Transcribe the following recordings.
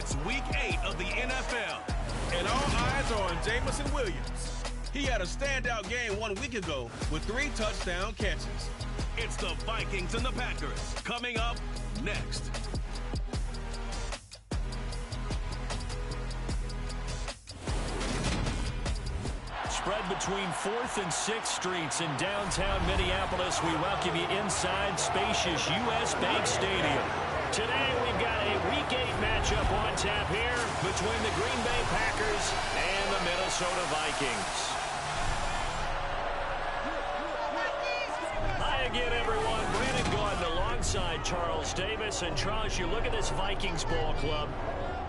It's Week 8 of the NFL, and all eyes are on Jamison Williams. He had a standout game 1 week ago with 3 touchdown catches. It's the Vikings and the Packers coming up next. Spread between 4th and 6th Streets in downtown Minneapolis. We welcome you inside spacious U.S. Bank Stadium. Today we've got a Week 8 matchup on tap here between the Green Bay Packers and the Minnesota Vikings. Hi again, everyone. Brandon Gaudin alongside Charles Davis. And Charles, you look at this Vikings ball club.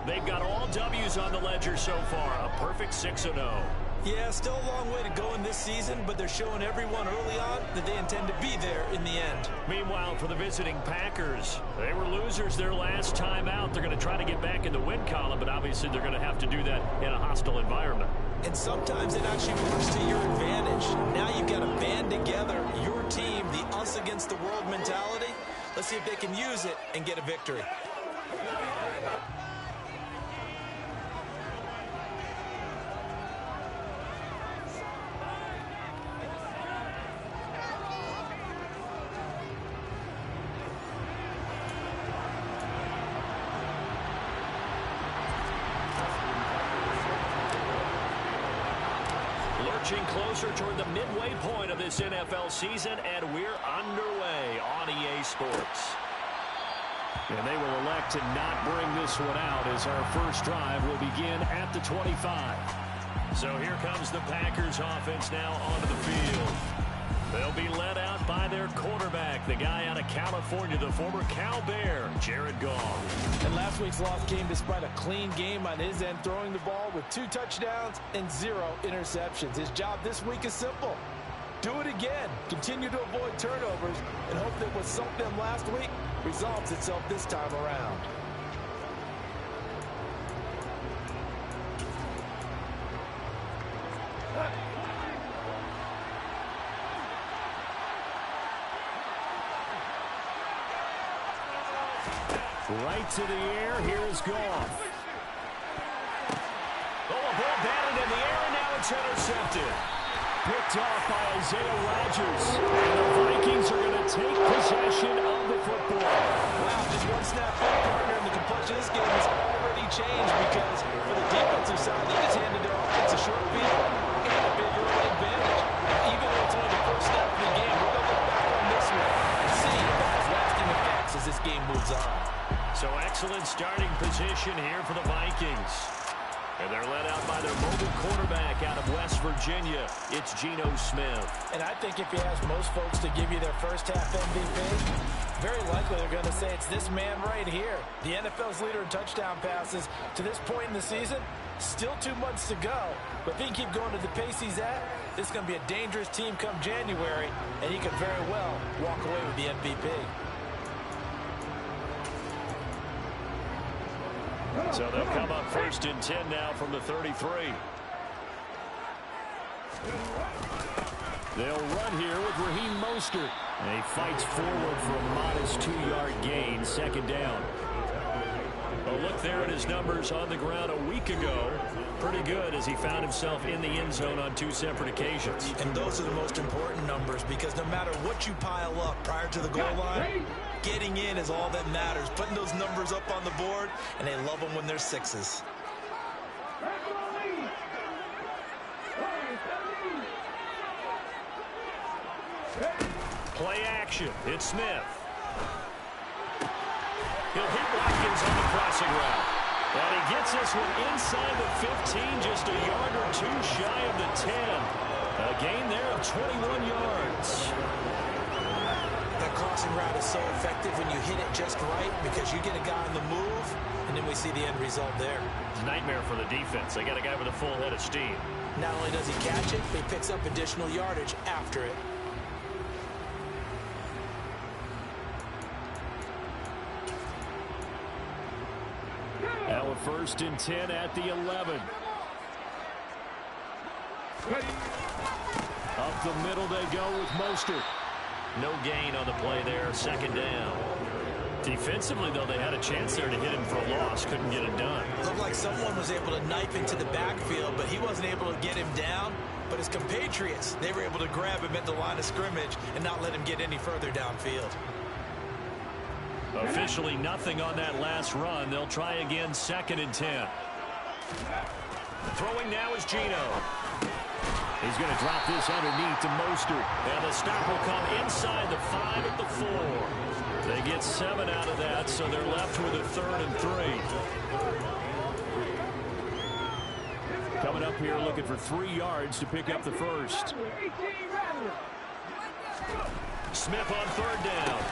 They've got all W's on the ledger so far. A perfect 6-0. Yeah, still a long way to go in this season, but they're showing everyone early on that they intend to be there in the end. Meanwhile, for the visiting Packers, they were losers their last time out. They're going to try to get back in the win column, but obviously they're going to have to do that in a hostile environment. And sometimes it actually works to your advantage. Now you've got to band together your team, the us against the world mentality. Let's see if they can use it and get a victory. Closer toward the midway point of this NFL season, and we're underway on EA Sports. And they will elect to not bring this one out as our first drive will begin at the 25. So here comes the Packers offense now onto the field. They'll be led out by their quarterback, the guy out of California, the former Cal Bear, Jared Goff. And last week's loss came despite a clean game on his end, throwing the ball with 2 touchdowns and 0 interceptions. His job this week is simple. Do it again. Continue to avoid turnovers and hope that what sunk them last week resolves itself this time around. Right to the air, here's Goff. Oh, a ball batted in the air, and now it's intercepted. Picked off by Isaiah Rodgers. And the Vikings are going to take possession of the football. Wow, just one snap back, partner, and the complexion of this game has already changed because for the defensive side, they just handed their offense a short field and a big early advantage. Even though it's only the first snap of the game, we're going to look back on this one and see if it has lasting effects as this game moves on. So excellent starting position here for the Vikings. And they're led out by their mobile quarterback out of West Virginia. It's Geno Smith. And I think if you ask most folks to give you their first half MVP, very likely they're going to say it's this man right here. The NFL's leader in touchdown passes to this point in the season. Still 2 months to go. But if he can keep going at the pace he's at, this is going to be a dangerous team come January. And he could very well walk away with the MVP. So they'll come up 1st and 10 now from the 33. They'll run here with Raheem Mostert. And he fights forward for a modest 2-yard gain, 2nd down. A look there at his numbers on the ground a week ago. Pretty good as he found himself in the end zone on 2 separate occasions. And those are the most important numbers because no matter what you pile up prior to the goal line, getting in is all that matters. Putting those numbers up on the board, and they love them when they're 6s. Play action. It's Smith. He'll hit Watkins on the crossing route. And he gets this one inside the 15, just a yard or 2 shy of the 10. A gain there of 21 yards. That crossing route is so effective when you hit it just right because you get a guy on the move, and then we see the end result there. It's a nightmare for the defense. They got a guy with a full head of steam. Not only does he catch it, but he picks up additional yardage after it. Now a 1st and 10 at the 11. Up the middle they go with Mostert. No gain on the play there, 2nd down. Defensively, though, they had a chance there to hit him for a loss. Couldn't get it done. Looked like someone was able to knife into the backfield, but he wasn't able to get him down. But his compatriots, they were able to grab him at the line of scrimmage and not let him get any further downfield. Officially nothing on that last run. They'll try again, 2nd and 10. Throwing now is Geno. He's going to drop this underneath to Mostert. And the stop will come inside the 5 at the 4. They get 7 out of that, so they're left with a 3rd and 3. Coming up here looking for 3 yards to pick up the first. Smith on 3rd down.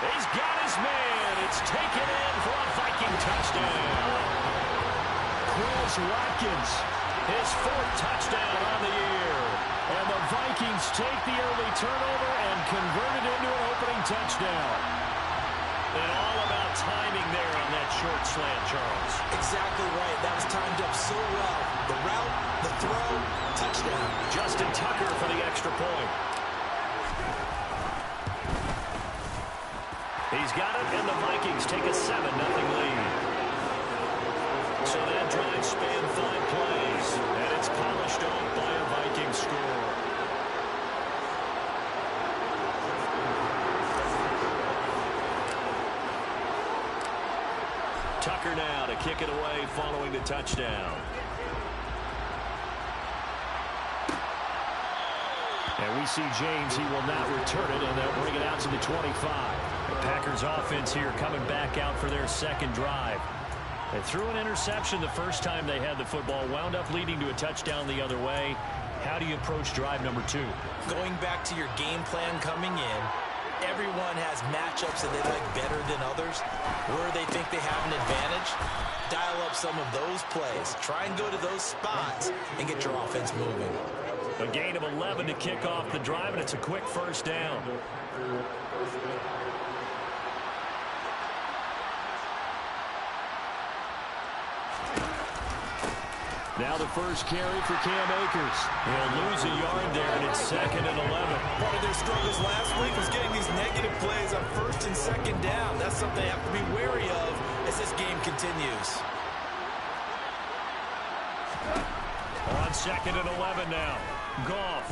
He's got his man. It's taken in for a Viking touchdown. Chris Watkins, his 4th touchdown on the year. And the Vikings take the early turnover and convert it into an opening touchdown. And all about timing there on that short slant, Charles. Exactly right. That was timed up so well. The route, the throw, touchdown. Justin Tucker for the extra point. He's got it, and the Vikings take a 7-0 lead. So that drive spanned 5 plays, and it's polished off by a Viking score. Tucker now to kick it away following the touchdown. And we see James, he will not return it, and they'll bring it out to the 25. The Packers offense here coming back out for their 2nd drive. They threw an interception the first time they had the football, wound up leading to a touchdown the other way. How do you approach drive number 2? Going back to your game plan coming in, everyone has matchups that they like better than others. Where they think they have an advantage, dial up some of those plays. Try and go to those spots and get your offense moving. A gain of 11 to kick off the drive, and it's a quick first down. Now the first carry for Cam Akers. He'll lose a yard there, and it's 2nd and 11. Part of their struggles last week was getting these negative plays on 1st and 2nd down. That's something they have to be wary of as this game continues. On 2nd and 11 now. Goff.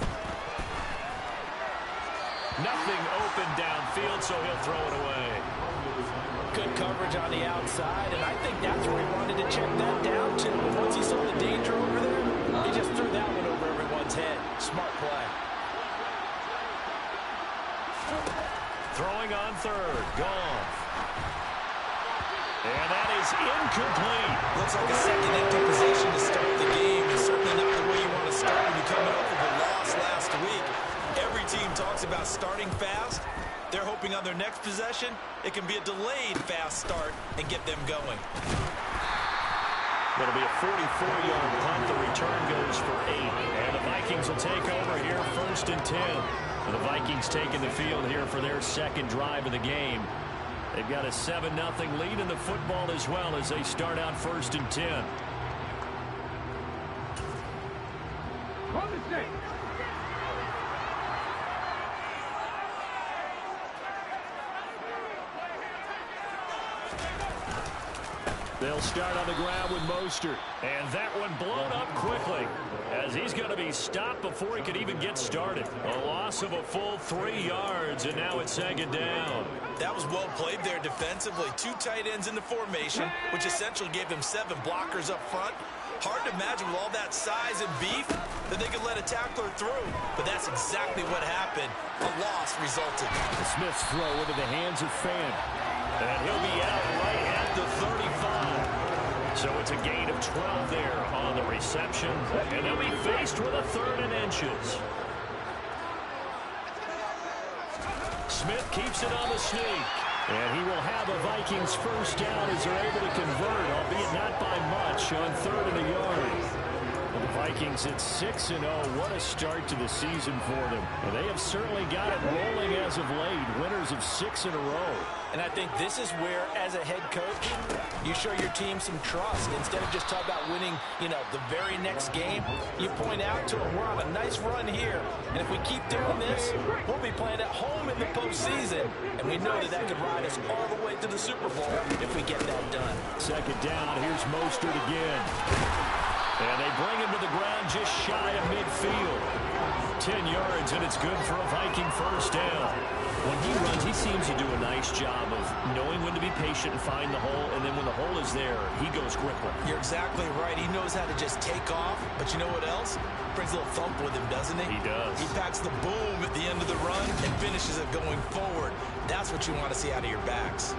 Nothing open downfield, so he'll throw it away. Good coverage on the outside, and I think that's where he wanted to check that down to. Once he saw the danger over there, he just threw that one over everyone's head. Smart play. Throwing on 3rd. Goff. And that is incomplete. Looks like a second empty possession to start the game. It's certainly not the way you want to start when you're coming off of a loss last week. Every team talks about starting fast. They're hoping on their next possession, it can be a delayed fast start and get them going. It'll be a 44-yard punt. The return goes for 8. And the Vikings will take over here 1st and 10. And the Vikings taking the field here for their 2nd drive of the game. They've got a 7-0 lead in the football as well as they start out 1st and 10. They'll start on the ground with Mostert. And that one blown up quickly as he's going to be stopped before he could even get started. A loss of a full 3 yards, and now it's 2nd down. That was well played there defensively. 2 tight ends in the formation, which essentially gave them 7 blockers up front. Hard to imagine with all that size and beef that they could let a tackler through. But that's exactly what happened. A loss resulted. The Smith's throw into the hands of Fan. And he'll be out right at the 35. So it's a gain of 12 there on the reception. And they'll be faced with a 3rd and inches. Smith keeps it on the sneak. And he will have a Vikings first down as they're able to convert, albeit not by much, on 3rd and a yard. And the Vikings at 6-0. What a start to the season for them. And they have certainly got it rolling as of late. Winners of 6 in a row. And I think this is where, as a head coach, you show your team some trust. Instead of just talking about winning, the very next game, you point out to them, we're on a nice run here. And if we keep doing this, we'll be playing at home in the postseason. And we know that could ride us all the way to the Super Bowl if we get that done. Second down, here's Mostert again. And they bring him to the ground just shy of midfield. 10 yards, and it's good for a Viking first down. When he runs, he seems to do a nice job of knowing when to be patient and find the hole, and then when the hole is there, he goes quickly. You're exactly right. He knows how to just take off, but you know what else? Brings a little thump with him, doesn't he? He does. He packs the boom at the end of the run and finishes it going forward. That's what you want to see out of your backs.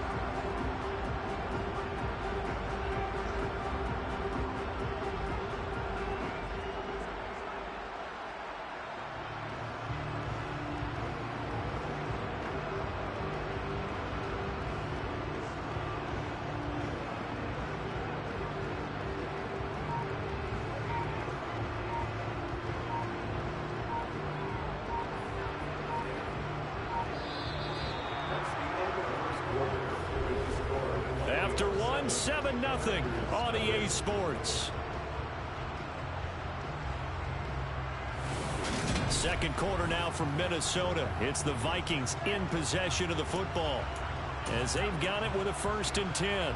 After 7-0 on EA Sports. Second quarter now from Minnesota. It's the Vikings in possession of the football as they've got it with a 1st and 10.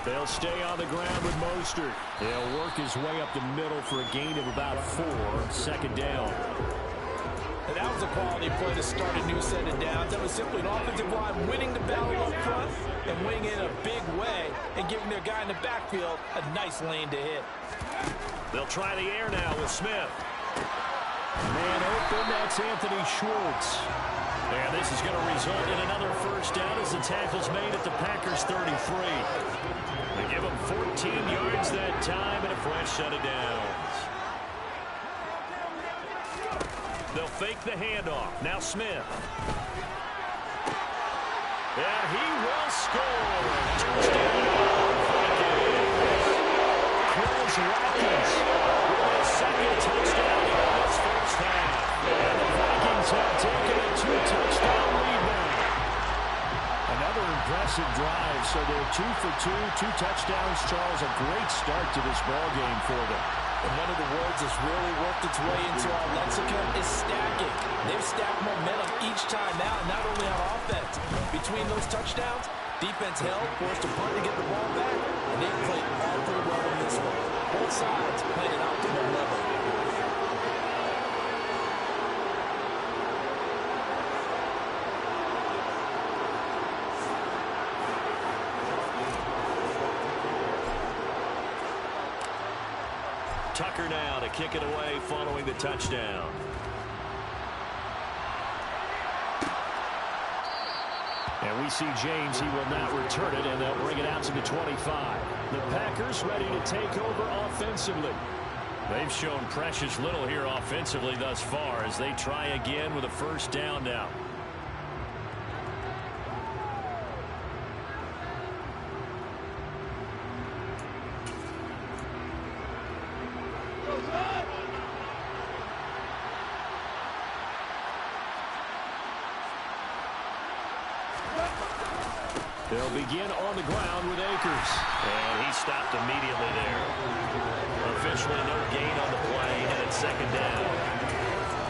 They'll stay on the ground with Mostert. He'll work his way up the middle for a gain of about 4. Second down. And that was a quality play to start a new set of downs. That was simply an offensive line winning the battle up front and winning in a big way and giving their guy in the backfield a nice lane to hit. They'll try the air now with Smith. Man open, that's Anthony Schwartz. And this is going to result in another first down as the tackle's made at the Packers' 33. They give them 14 yards that time and a fresh set of downs. They'll fake the handoff. Now Smith. And he will score. Touchdown, Vikings. Chris Watkins with a second touchdown in this first half. And the Vikings have taken a 2-touchdown lead now. Another impressive drive. So they're 2 for 2, 2 touchdowns. Charles, a great start to this ball game for them. And one of the words that's really worked its way into our lexicon is stacking. They've stacked momentum each time out, not only on offense. Between those touchdowns, defense held, forced a punt to get the ball back, and they played all pretty well in this one. Both sides played at optimal level. Tucker now to kick it away following the touchdown. And we see James, he will not return it, and they'll bring it out to the 25. The Packers ready to take over offensively. They've shown precious little here offensively thus far as they try again with a first down now. They'll begin on the ground with Akers. And he stopped immediately there. Officially no gain on the play, and it's second down.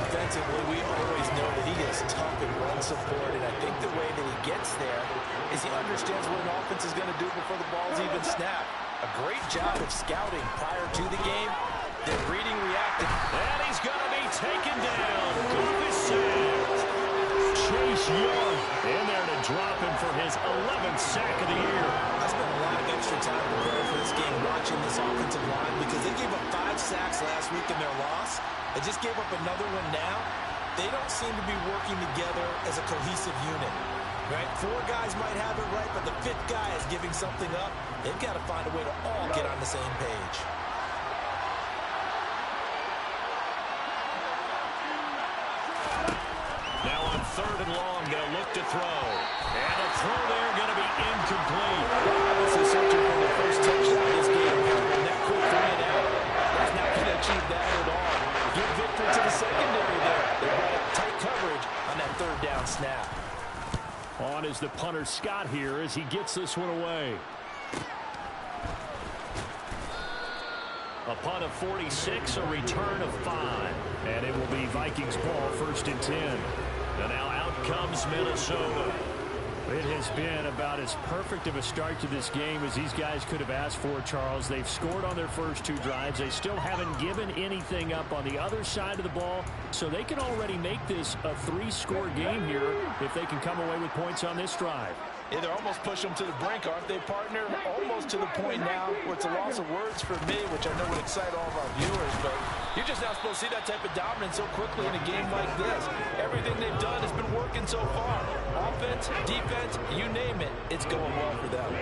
Defensively, we always know that he is tough in run support, and I think the way that he gets there is he understands what an offense is going to do before the ball's even snapped. A great job of scouting prior to the game, then reading, reacting. And he's going to be taken down. Goff is sacked. Chase Young in there to drop him for his 11th sack of the year. I spent a lot of extra time preparing for this game watching this offensive line because they gave up 5 sacks last week in their loss. They just gave up another one now. They don't seem to be working together as a cohesive unit. Right? 4 guys might have it right, but the 5th guy is giving something up. They've got to find a way to all get on the same page. Now on 3rd and long, they'll look to throw. And a throw there third down snap. On is the punter Scott here as he gets this one away. A punt of 46, a return of 5. And it will be Vikings ball, 1st and 10. And now out comes Minnesota. It has been about as perfect of a start to this game as these guys could have asked for, Charles. They've scored on their first 2 drives. They still haven't given anything up on the other side of the ball, so they can already make this a 3-score game here if they can come away with points on this drive. Yeah, they're almost pushing them to the brink, aren't they, partner? Almost to the point now where it's a loss of words for me, which I know would excite all of our viewers, but you're just not supposed to see that type of dominance so quickly in a game like this. Everything they've done has been working so far. Offense, defense, you name it, it's going well for them.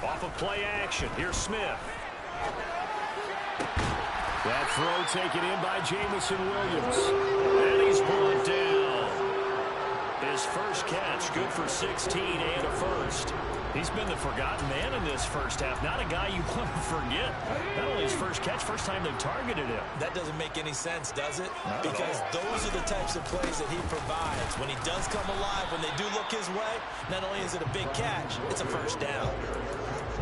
Off of play action, here's Smith. That throw taken in by Jamison Williams. And he's brought down. His first catch, good for 16 and a first. He's been the forgotten man in this first half. Not a guy you want to forget. Not only his first catch, first time they've targeted him. That doesn't make any sense, does it? Because those are the types of plays that he provides. When he does come alive, when they do look his way, not only is it a big catch, it's a first down.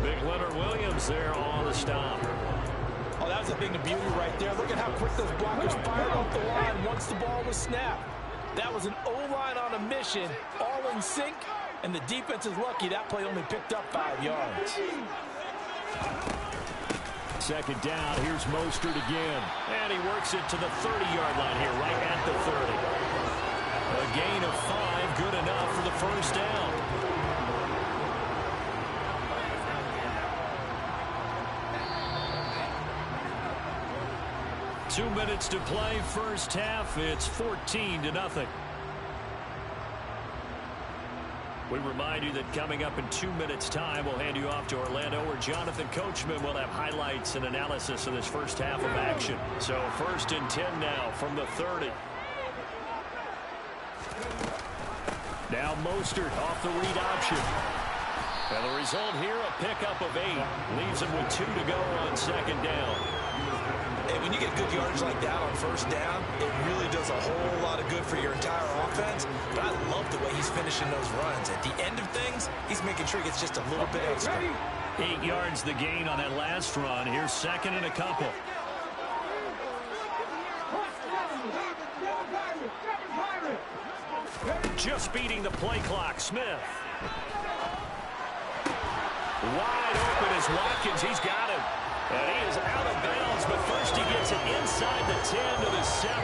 Big Leonard Williams there on the stop. Oh, that was a thing of beauty right there. Look at how quick those blockers fired off the line once the ball was snapped. That was an O-line on a mission, all in sync, and the defense is lucky that play only picked up 5 yards. Second down, here's Mostert again. And he works it to the 30-yard line here, right at the 30. A gain of 5, good enough for the first down. Two minutes to play, first half. It's 14-0. We remind you that coming up in 2 minutes' time, we'll hand you off to Orlando, where Jonathan Coachman will have highlights and analysis of this first half of action. So 1st and 10 now from the 30. Now Mostert off the read option. And the result here, a pickup of 8. Leaves him with 2 to go on second down. And when you get good yardage like that on first down, it really does a whole lot of good for your entire offense. But I love the way he's finishing those runs. At the end of things, he's making sure he gets just a little bit extra. 8 yards the gain on that last run. Here's 2nd and a couple. Just beating the play clock, Smith. Wide open is Watkins. He's got him. And he is out of bounds, but first he gets it inside the 10 to the 7.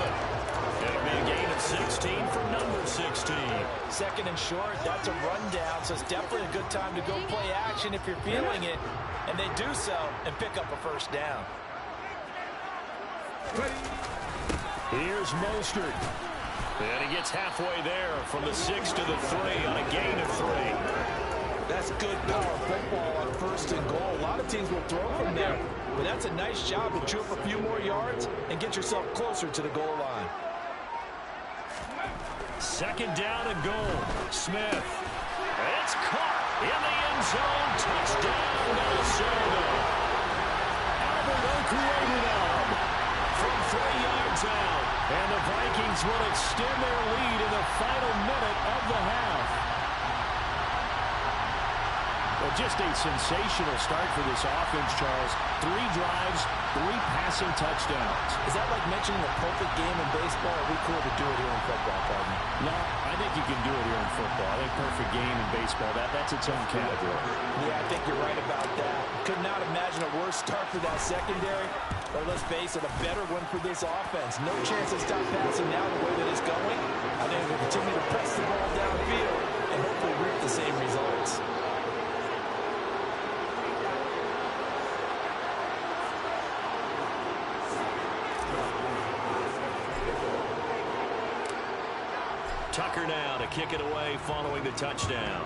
It'll be a gain of 16 for number 16. 2nd and short, that's a rundown, so it's definitely a good time to go play action if you're feeling it. And they do so and pick up a first down. Here's Mostert. And he gets halfway there from the 6 to the 3 on a gain of 3. That's good power football on 1st and goal. A lot of teams will throw from there, but that's a nice job to chew up a few more yards and get yourself closer to the goal line. 2nd down and goal. Smith. It's caught in the end zone. Touchdown, Minnesota. Albert Okwuegbunam from 3 yards out. And the Vikings will extend their lead in the final minute of the half. Well, just a sensational start for this offense, Charles. 3 drives, 3 passing touchdowns. Is that like mentioning the perfect game in baseball? Or are we cool to do it here in football, partner? No, I think you can do it here in football. I think perfect game in baseball, that's its own category. Yeah, I think you're right about that. Could not imagine a worse start for that secondary. Or let's face it, a better one for this offense. No chance to stop passing now the way that it's going. I think we'll continue to press the ball downfield and hopefully reap the same results. Tucker now to kick it away following the touchdown.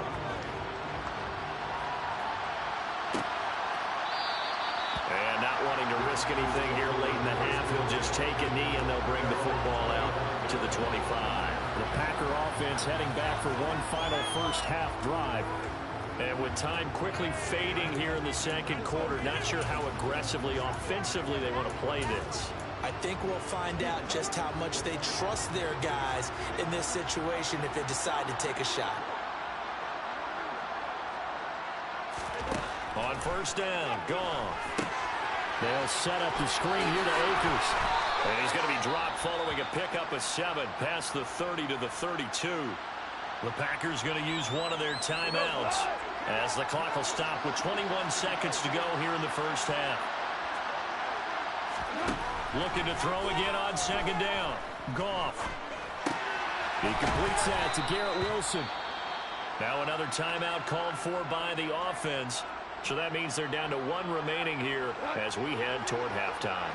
And not wanting to risk anything here late in the half, he'll just take a knee and they'll bring the football out to the 25. The Packer offense heading back for one final first half drive. And with time quickly fading here in the second quarter, not sure how aggressively, offensively they want to play this. I think we'll find out just how much they trust their guys in this situation if they decide to take a shot. On first down, gone. They'll set up the screen here to Akers. And he's going to be dropped following a pickup of 7 past the 30 to the 32. The Packers going to use one of their timeouts as the clock will stop with 21 seconds to go here in the first half. Looking to throw again on second down. Goff. He completes that to Garrett Wilson. Now another timeout called for by the offense. So that means they're down to 1 remaining here as we head toward halftime.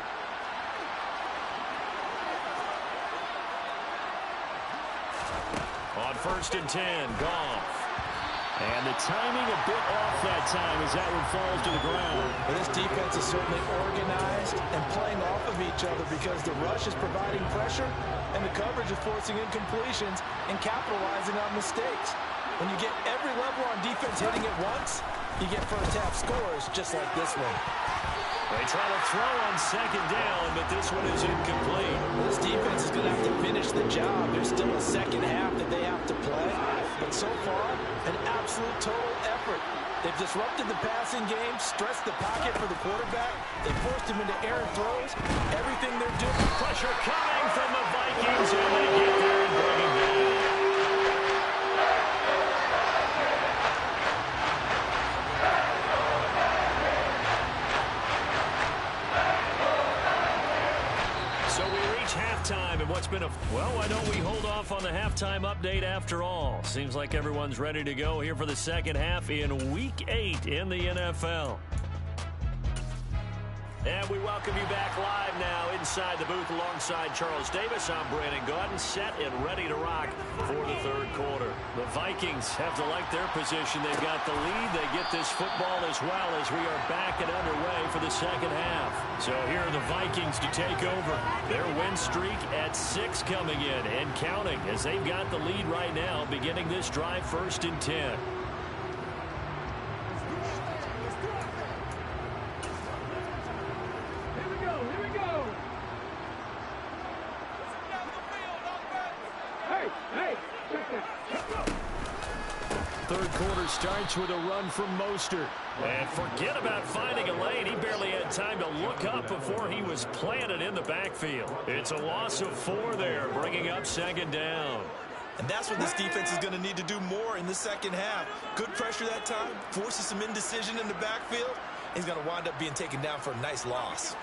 On first and 10, Goff. And the timing a bit off that time as that one falls to the ground. Well, this defense is certainly organized and playing off of each other because the rush is providing pressure and the coverage is forcing incompletions and capitalizing on mistakes. When you get every level on defense hitting at once, you get first half scores just like this one. They try to throw on second down, but this one is incomplete. This defense is going to have to finish the job. There's still a second half that they have to play. But so far, an absolute total effort. They've disrupted the passing game, stressed the pocket for the quarterback. They forced him into errant throws. Everything they're doing. Pressure coming from the Vikings, and they get there and bring him down. Halftime and what's been well, why don't we hold off on the halftime update after all? Seems like everyone's ready to go here for the second half in Week 8 in the NFL. And we welcome you back live now inside the booth alongside Charles Davis. I'm Brandon Gaudin, set and ready to rock for the third quarter. The Vikings have to like their position. They've got the lead. They get this football as well as we are back and underway for the second half. So here are the Vikings to take over. Their win streak at 6 coming in and counting as they've got the lead right now beginning this drive first and 10. Third quarter starts with a run from Mostert. And forget about finding a lane. He barely had time to look up before he was planted in the backfield. It's a loss of 4 there, bringing up second down. And that's what this defense is going to need to do more in the second half. Good pressure that time, forces some indecision in the backfield. He's going to wind up being taken down for a nice loss.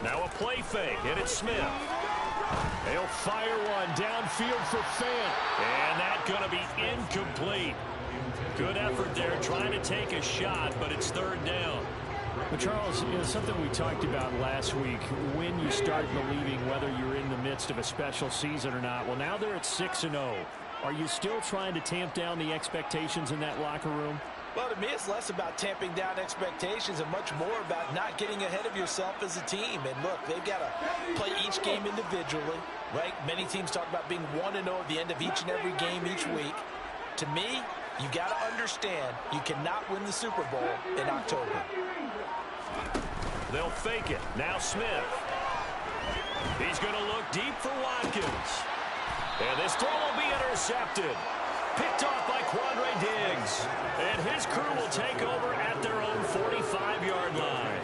Now a play fake, and it's Smith. They'll fire one downfield for Fant, and that's going to be incomplete. Good effort there trying to take a shot, but it's third down. But Charles, something we talked about last week, when you start believing whether you're in the midst of a special season or not. Well, now they're at 6-0. Are you still trying to tamp down the expectations in that locker room? Well, to me, it's less about tamping down expectations and much more about not getting ahead of yourself as a team. And look, they've got to play each game individually, right? Many teams talk about being 1-0 at the end of each and every game each week. To me, you got to understand you cannot win the Super Bowl in October. They'll fake it. Now Smith. He's going to look deep for Watkins. And this throw will be intercepted. Picked off by Quandre Diggs. And his crew will take over at their own 45-yard line.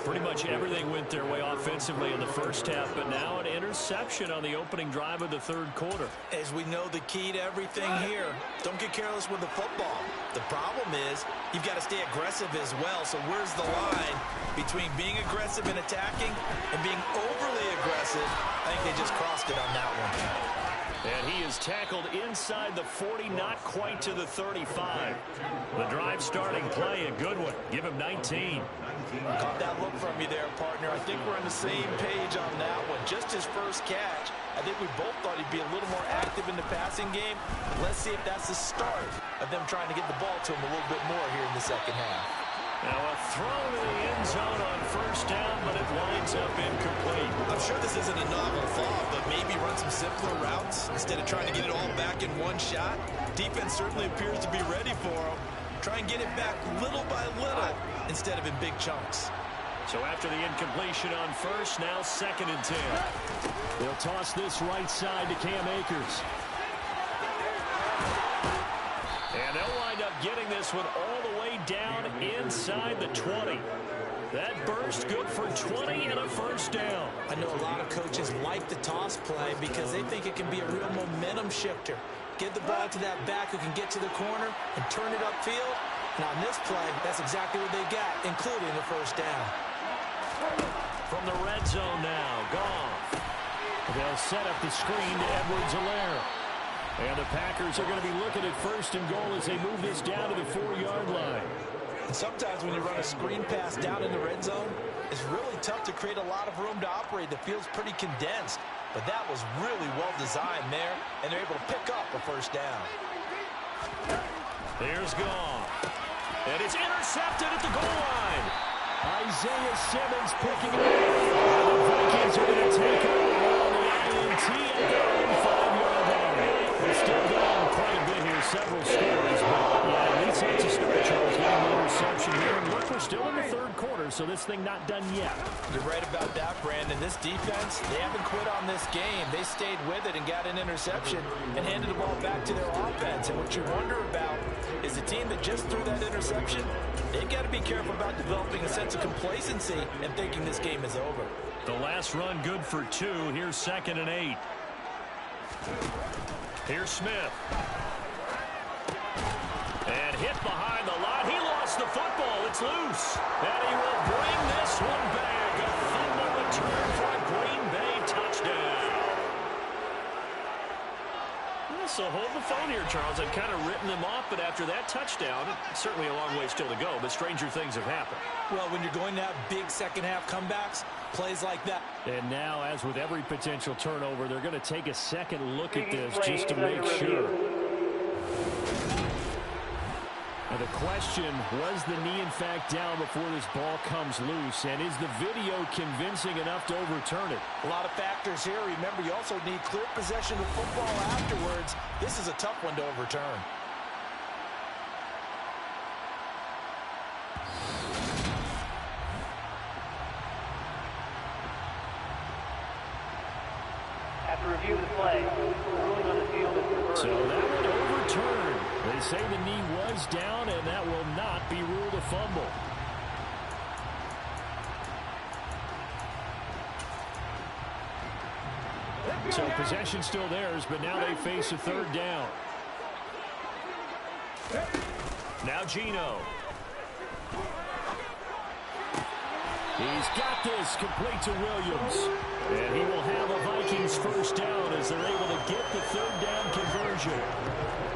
Pretty much everything went their way offensively in the first half, but now an interception on the opening drive of the third quarter. As we know, the key to everything here, don't get careless with the football. The problem is you've got to stay aggressive as well. So where's the line between being aggressive and attacking and being overly aggressive? I think they just crossed it on that one. And he is tackled inside the 40, not quite to the 35. The drive starting play, a good one. Give him 19. Caught that look from you there, partner. I think we're on the same page on that one. Just his first catch. I think we both thought he'd be a little more active in the passing game. Let's see if that's the start of them trying to get the ball to him a little bit more here in the second half. Now a throw to the end zone on first down, but it winds up incomplete. I'm sure this isn't a novel thought, but maybe run some simpler routes instead of trying to get it all back in one shot. Defense certainly appears to be ready for him. Try and get it back little by little instead of in big chunks. So after the incompletion on first, now 2nd and 10. They'll toss this right side to Cam Akers. And they'll wind up getting this one all the way down inside the 20. That burst good for 20 and a first down. I know a lot of coaches like the toss play because they think it can be a real momentum shifter. Give the ball to that back who can get to the corner and turn it upfield. And on this play, that's exactly what they got, including the first down. From the red zone now, Goff. They'll set up the screen to Edwards-Helaire. And the Packers are going to be looking at 1st and goal as they move this down to the 4-yard line. And sometimes when you run a screen pass down in the red zone, it's really tough to create a lot of room to operate. The field's pretty condensed. But that was really well designed there, and they're able to pick up a first down. Here's Goff. And it's intercepted at the goal line. Isaiah Simmons picking it up. The Vikings are going to take over on the INT at their own 5-yard line. They're still down quite a bit here, several scores. But, yeah, at least that's a start, Charles, getting the interception here. And look, we're still in the 3rd quarter, so this thing not done yet. You're right about that, Brandon. This defense, they haven't quit on this game. They stayed with it and got an interception and handed the ball back to their offense. And what you wonder about is the team that just threw that interception, they've got to be careful about developing a sense of complacency and thinking this game is over. The last run good for 2. Here's 2nd and 8. Here's Smith. And hit behind the line. He lost the football. It's loose. And he will bring this one back. A fumble return for a Green Bay touchdown. So hold the phone here, Charles. I've kind of written them off, but after that touchdown, certainly a long way still to go, but stranger things have happened. Well, when you're going to have big second-half comebacks, plays like that. And now, as with every potential turnover, they're going to take a second look at this just to make sure. Now the question, was the knee in fact down before this ball comes loose? And is the video convincing enough to overturn it? A lot of factors here. Remember, you also need clear possession of football afterwards. This is a tough one to overturn. After review of the play, ruling on the field is reversed. So that one overturned. They say the knee was down, and that will not be ruled a fumble. So possession still theirs, but now they face a 3rd down. Now Geno. He's got this complete to Williams. And he will have a Vikings first down as they're able to get the 3rd down conversion.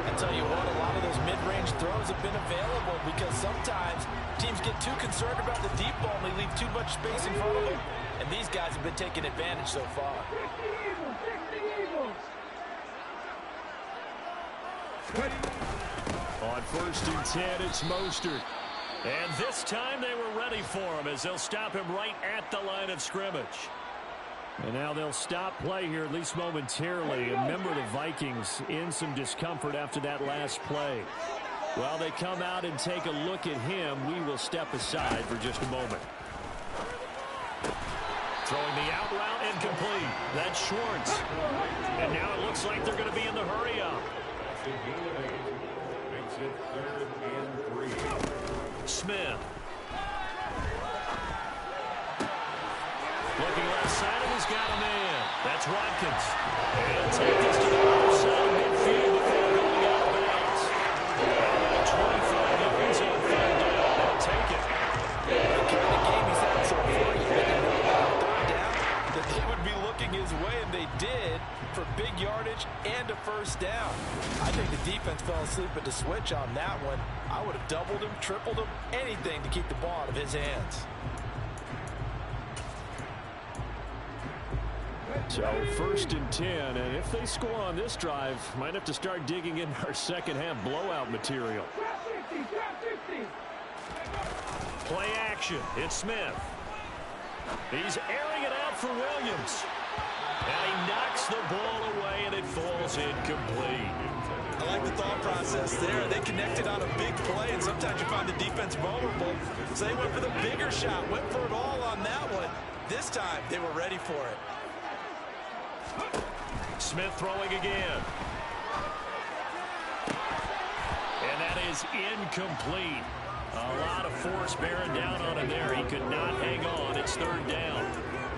I tell you what, a lot of those mid-range throws have been available because sometimes teams get too concerned about the deep ball and they leave too much space in front of them. And these guys have been taking advantage so far. On 1st and 10, it's Mostert. And this time they were ready for him as they'll stop him right at the line of scrimmage. And now they'll stop play here, at least momentarily. And remember, the Vikings in some discomfort after that last play. While they come out and take a look at him, we will step aside for just a moment. Throwing the out route incomplete. That's Schwartz. And now it looks like they're going to be in the hurry up. Makes it 3rd and 3. Smith. Looking left side, and he's got a man. That's Watkins. And take this to the outside midfield before going out of bounds. 25 yards on 3rd down. They'll take it. The kind of game he's had so far, you didn't know about 3rd down that they would be looking his way, and they did, for big yardage and a first down. I think the defense fell asleep at the switch on that one. I would have doubled him, tripled him, anything to keep the ball out of his hands. So 1st and 10, and if they score on this drive, might have to start digging in our second half blowout material. Play action. It's Smith. He's airing it out for Williams. And he knocks the ball away, and it falls incomplete. I like the thought process there. They connected on a big play, and sometimes you find the defense vulnerable. So they went for the bigger shot, went for it all on that one. This time, they were ready for it. Smith throwing again. And that is incomplete. A lot of force bearing down on him there. He could not hang on. It's third down.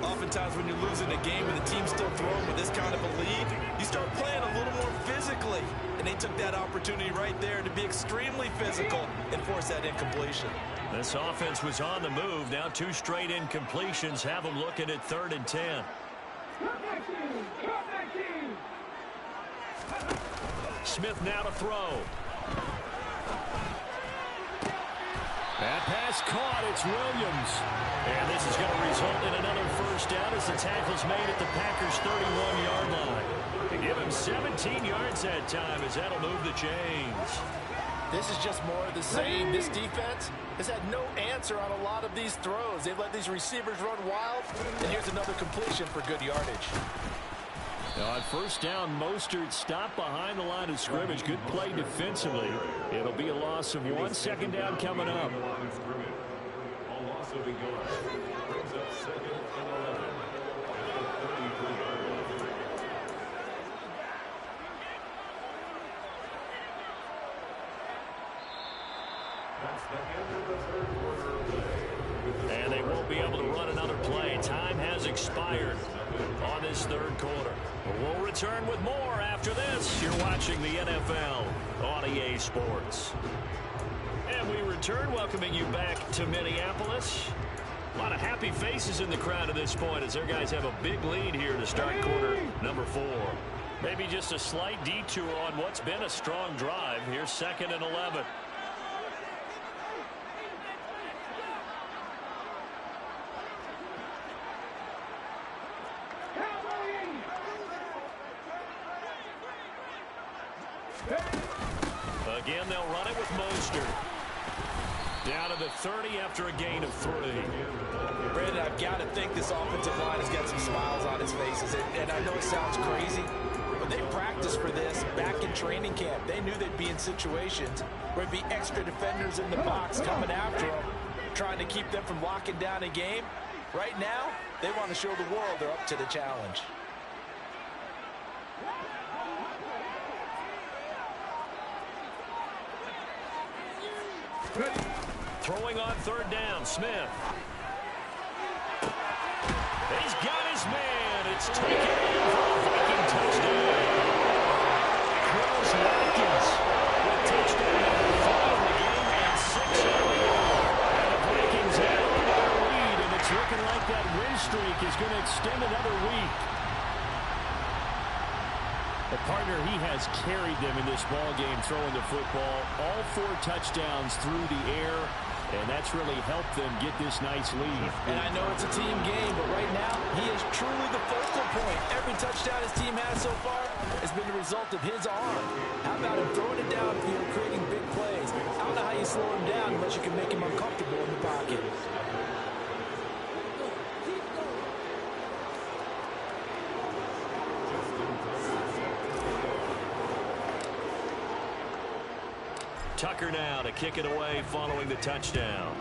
Oftentimes when you're losing a game and the team's still throwing with this kind of a lead, you start playing a little more physically. And they took that opportunity right there to be extremely physical and force that incompletion. This offense was on the move. Now 2 straight incompletions have them looking at 3rd and 10. Smith now to throw. That pass caught. It's Williams. And this is going to result in another first down as the tackle's made at the Packers' 31-yard line. They give him 17 yards that time as that'll move the chains. This is just more of the same. This defense has had no answer on a lot of these throws. They've let these receivers run wild. And here's another completion for good yardage. Now on first down, Mostert stopped behind the line of scrimmage. Good play defensively. It'll be a loss of 1. Second down coming up. A loss of a yard. Brings up 2nd and 11. That's the end of the 3rd quarter play. And they won't be able to run another play. Time has expired on this 3rd quarter. We'll return with more after this. You're watching the NFL on EA Sports. And we return, welcoming you back to Minneapolis. A lot of happy faces in the crowd at this point as their guys have a big lead here to start quarter number 4. Maybe just a slight detour on what's been a strong drive. Here's 2nd and 11. Again, they'll run it with Mostert. Down to the 30 after a gain of 3. Brandon, I've got to think this offensive line has got some smiles on its faces. And I know it sounds crazy, but they practiced for this back in training camp. They knew they'd be in situations where there'd be extra defenders in the box coming after them, trying to keep them from locking down a game. Right now, they want to show the world they're up to the challenge. Throwing on 3rd down, Smith. He's got his man. It's taken in for a Viking touchdown. Chris Watkins with touchdown number 5 in the game and 6 in a row. And the Vikings have another lead, and it's looking like that win streak is going to extend another week. The partner, he has carried them in this ball game throwing the football. All 4 touchdowns through the air, and that's really helped them get this nice lead. And I know it's a team game, but right now, he is truly the focal point. Every touchdown his team has so far has been the result of his arm. How about him throwing it downfield, creating big plays? I don't know how you slow him down unless you can make him uncomfortable in the pocket. Tucker now to kick it away following the touchdown.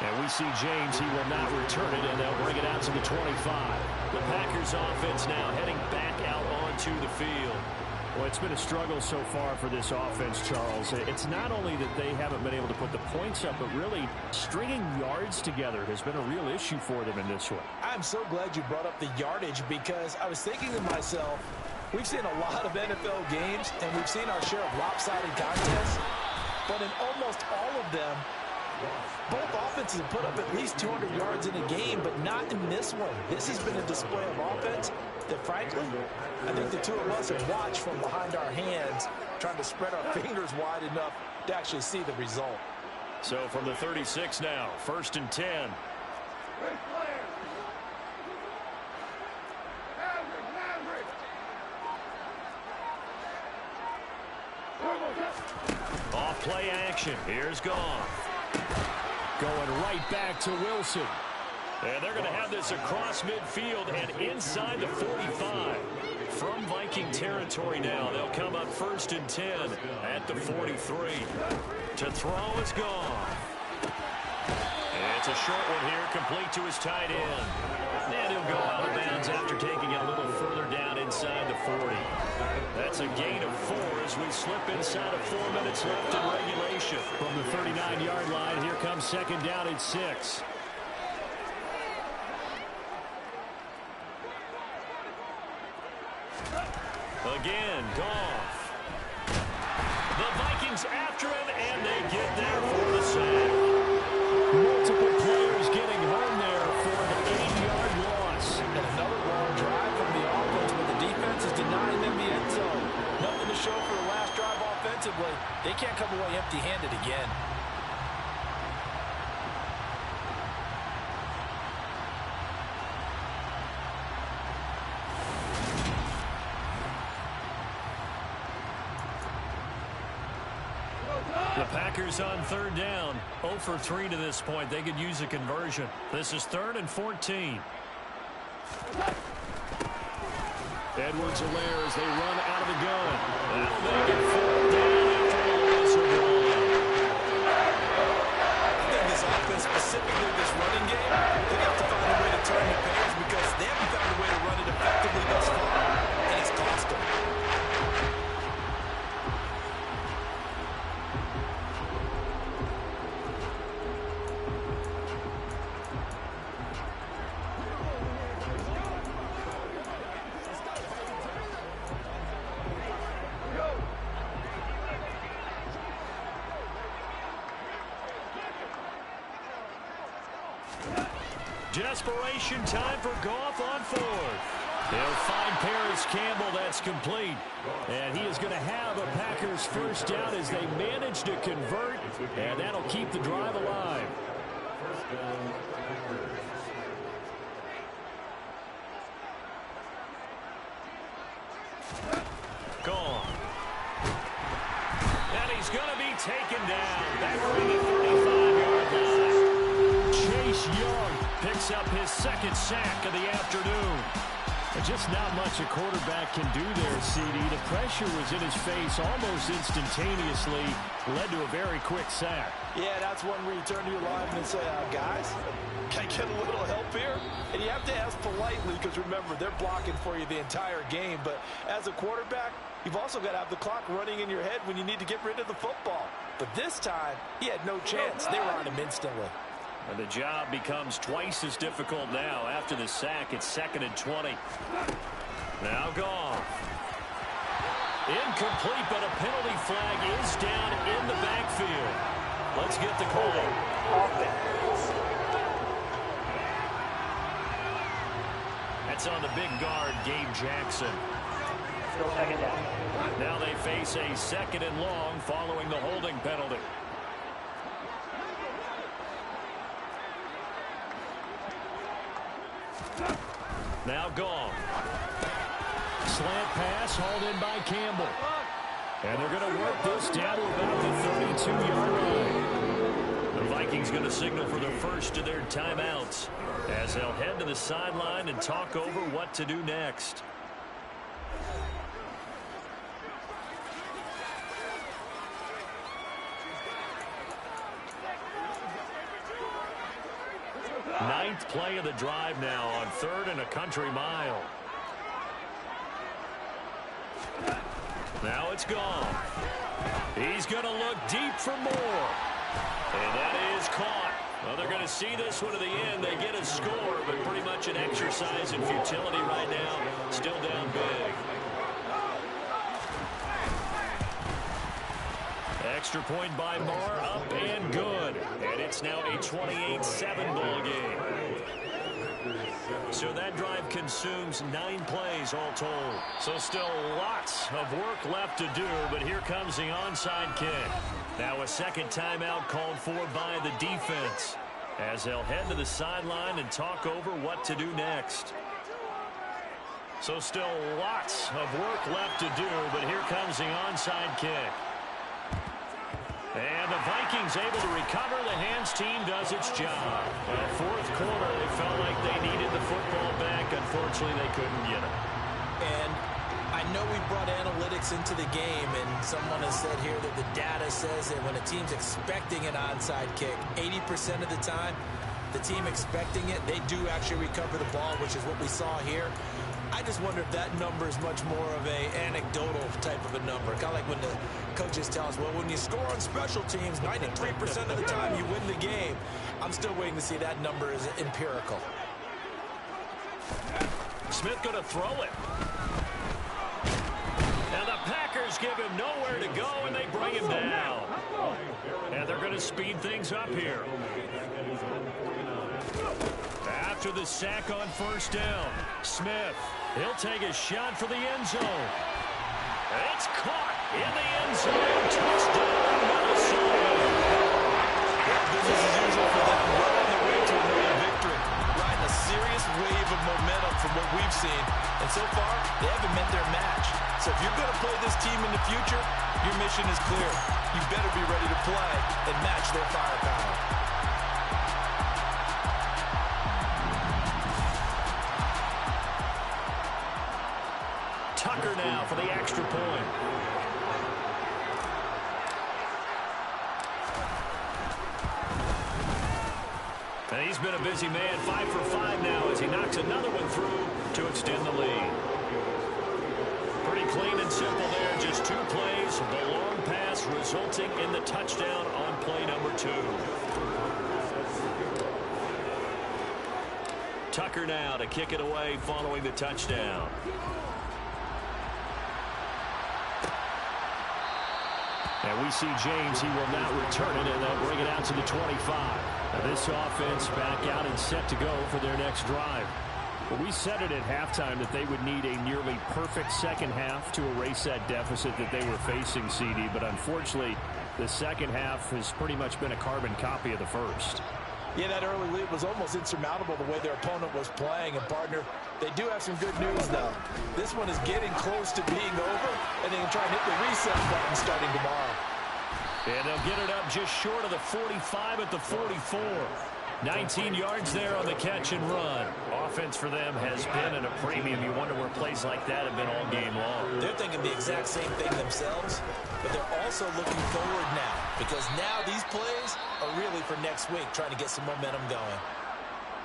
And we see James, he will not return it, and they'll bring it out to the 25. The Packers offense now heading back out onto the field. Well, it's been a struggle so far for this offense, Charles. It's not only that they haven't been able to put the points up, but really stringing yards together has been a real issue for them in this one. I'm so glad you brought up the yardage because I was thinking to myself, we've seen a lot of NFL games, and we've seen our share of lopsided contests, but in almost all of them, both offenses have put up at least 200 yards in a game, but not in this one. This has been a display of offense that, frankly, I think the two of us have watched from behind our hands, trying to spread our fingers wide enough to actually see the result. So from the 36 now, 1st and 10. Off play action. Here's Goff. Going right back to Wilson. And they're going to have this across midfield and inside the 45. From Viking territory now, they'll come up 1st and 10 at the 43. To throw is Goff. It's a short one here, complete to his tight end. And he'll go out of bounds after taking it a little further down inside the 40. That's a gain of 4 as we slip inside of 4 minutes left in regulation. From the 39-yard line, here comes 2nd down and 6. Again, Goff. The Vikings after him, and they get there for the sack. Multiple players getting home there for the 8-yard loss. And another long drive from the offense, but the defense is denying them the end zone. Nothing to show for the last drive offensively. They can't come away empty-handed again. The Packers on 3rd down. 0 for 3 to this point. They could use a conversion. This is 3rd and 14. Edwards-Helaire as they run out of the gun. That'll make it 4th down after a loss of 1. I think this offense, specifically this running game, they have to find a way to turn the page because they haven't found a way to run it effectively thus far, and it's cost them. Desperation time for Goff on 4th. They'll find Paris Campbell. That's complete. And he is going to have a Packers 1st down as they manage to convert, and that'll keep the drive alive. Goff. And he's going to be taken down. Back from the 35-yard line. Chase Young Picks up his 2nd sack of the afternoon. Just not much a quarterback can do there, CD. The pressure was in his face almost instantaneously. Led to a very quick sack. Yeah, that's one where you turn to your lineman and say, guys, can I get a little help here? And you have to ask politely because, remember, they're blocking for you the entire game. But as a quarterback, you've also got to have the clock running in your head when you need to get rid of the football. But this time, he had no chance. They were on him instantly. And the job becomes twice as difficult now. After the sack, it's 2nd and 20. Now Goff. Incomplete, but a penalty flag is down in the backfield. Let's get the call. That's on the big guard, Gabe Jackson. Still 2nd down. Now they face a 2nd and long following the holding penalty. Now Goff. Slant pass hauled in by Campbell. And they're going to work this down to about the 32-yard line. The Vikings going to signal for the first of their timeouts as they'll head to the sideline and talk over what to do next. Ninth play of the drive now on 3rd and a country mile. Now it's Goff. He's going to look deep for more. And that is caught. Well, they're going to see this one to the end. They get a score, but pretty much an exercise in futility right now. Still down big. Extra point by Marr, up and good. And it's now a 28-7 ball game. So that drive consumes 9 plays all told. So still lots of work left to do, but here comes the onside kick. Now a second timeout called for by the defense as they'll head to the sideline and talk over what to do next. So still lots of work left to do, but here comes the onside kick. And the Vikings able to recover. The hands team does its job. Well, fourth quarter, they felt like they needed the football back. Unfortunately, they couldn't get it. And I know we brought analytics into the game, and someone has said here that the data says that when a team's expecting an onside kick, 80% of the time, the team expecting it, they do actually recover the ball, which is what we saw here. I just wonder if that number is much more of a anecdotal type of a number. Kind of like when the coaches tell us, well, when you score on special teams, 93% of the time you win the game. I'm still waiting to see that number is empirical. Smith going to throw it. And the Packers give him nowhere to go, and they bring him down. And they're going to speed things up here. After the sack on first down, Smith, he'll take a shot for the end zone. It's caught in the end zone. Touchdown, Minnesota. Well, business as usual for them. Well on their way to another victory. Riding a serious wave of momentum from what we've seen. And so far, they haven't met their match. So if you're going to play this team in the future, your mission is clear. You better be ready to play and match their firepower. Tucker now for the extra point. And he's been a busy man, 5 for 5 now as he knocks another one through to extend the lead. Pretty clean and simple there, just 2 plays. The long pass resulting in the touchdown on play number 2. Tucker now to kick it away following the touchdown. And we see James, he will not return it, and they'll bring it out to the 25. Now this offense back out and set to go for their next drive. Well, we said it at halftime that they would need a nearly perfect second half to erase that deficit that they were facing, CD. But unfortunately, the second half has pretty much been a carbon copy of the first. Yeah, that early lead was almost insurmountable the way their opponent was playing. And, partner, they do have some good news, though. This one is getting close to being over, and they can try and hit the reset button starting tomorrow. And they'll get it up just short of the 45 at the 44. 19 yards there on the catch and run. Offense for them has been at a premium. You wonder where plays like that have been all game long. They're thinking the exact same thing themselves, but they're also looking forward now because now these plays are really for next week, trying to get some momentum going.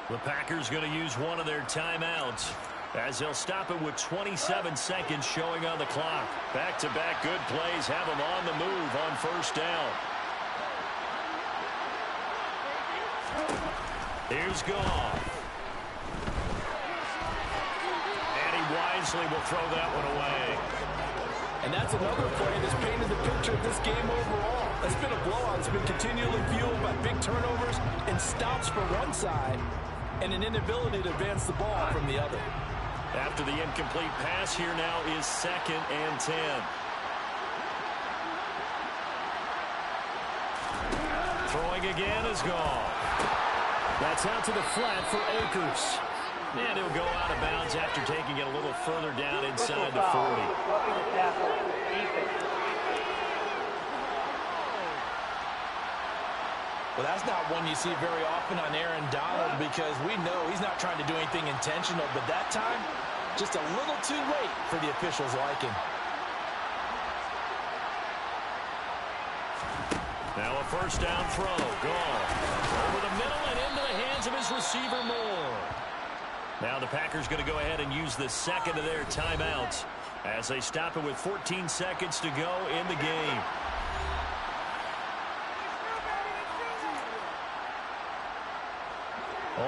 The Packers going to use one of their timeouts as they'll stop it with 27 seconds showing on the clock. Back-to-back good plays have them on the move on first down. Here's Goff. And he wisely will throw that one away. And that's another play that's painted the picture of this game overall. It's been a blowout. It's been continually fueled by big turnovers and stops for one side and an inability to advance the ball from the other. After the incomplete pass, here now is 2nd and 10. Throwing again is Goff. That's out to the flat for Akers. And he'll go out of bounds after taking it a little further down inside the 40. Well, that's not one you see very often on Aaron Donald because we know he's not trying to do anything intentional, but that time, just a little too late for the officials' liking. Now a first down throw. Goff over the middle and into the hands of his receiver Moore. Now the Packers going to go ahead and use the second of their timeouts as they stop it with 14 seconds to go in the game.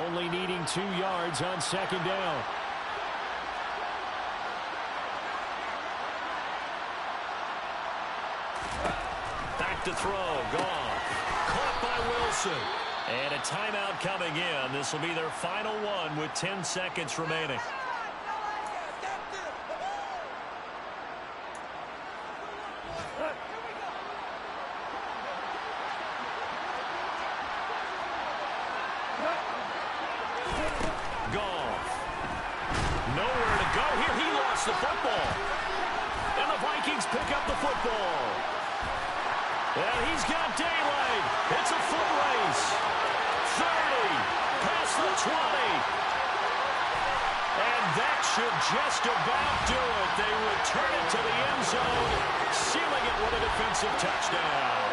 Only needing 2 yards on second down. Back to throw. Goff. Caught by Wilson. And a timeout coming in. This will be their final one with 10 seconds remaining. Goff. Nowhere to go here. He lost the football. And the Vikings pick up the football. And he's got daylight. It's a foot race. 30, past the 20. And that should just about do it. They return it to the end zone, sealing it with a defensive touchdown.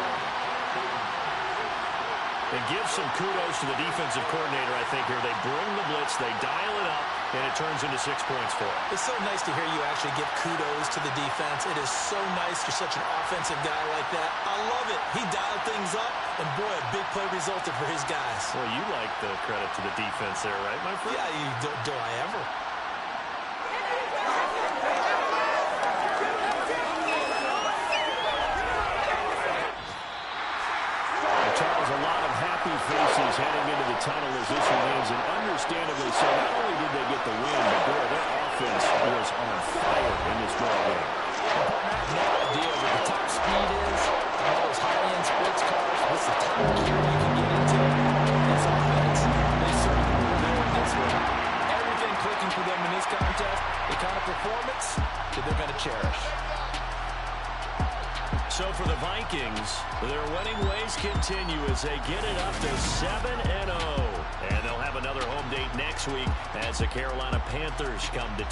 And give some kudos to the defensive coordinator, I think, here. They bring the blitz, they dial it up, and it turns into 6 points for them. It's so nice to hear you actually give kudos to the defense. It is so nice you're such an offensive guy like that. I love it. He dialed things up, and boy, a big play resulted for his guys. Well, you like the credit to the defense there, right, my friend? Yeah, do I ever? Charles, a lot of happy faces heading into the tunnel as this remains, and understandably so. Not only did they get the win, but boy, their offense was on fire in this ball game. I have no idea what the top speed is, all those high-end sports cars, what's the top gear you can get into. This offense, they certainly know this one. Everything clicking for them in this contest, the kind of performance that they're going to cherish. So for the Vikings, their winning ways continue as they get it up to 7-0. And they'll have another home date next week as the Carolina Panthers come to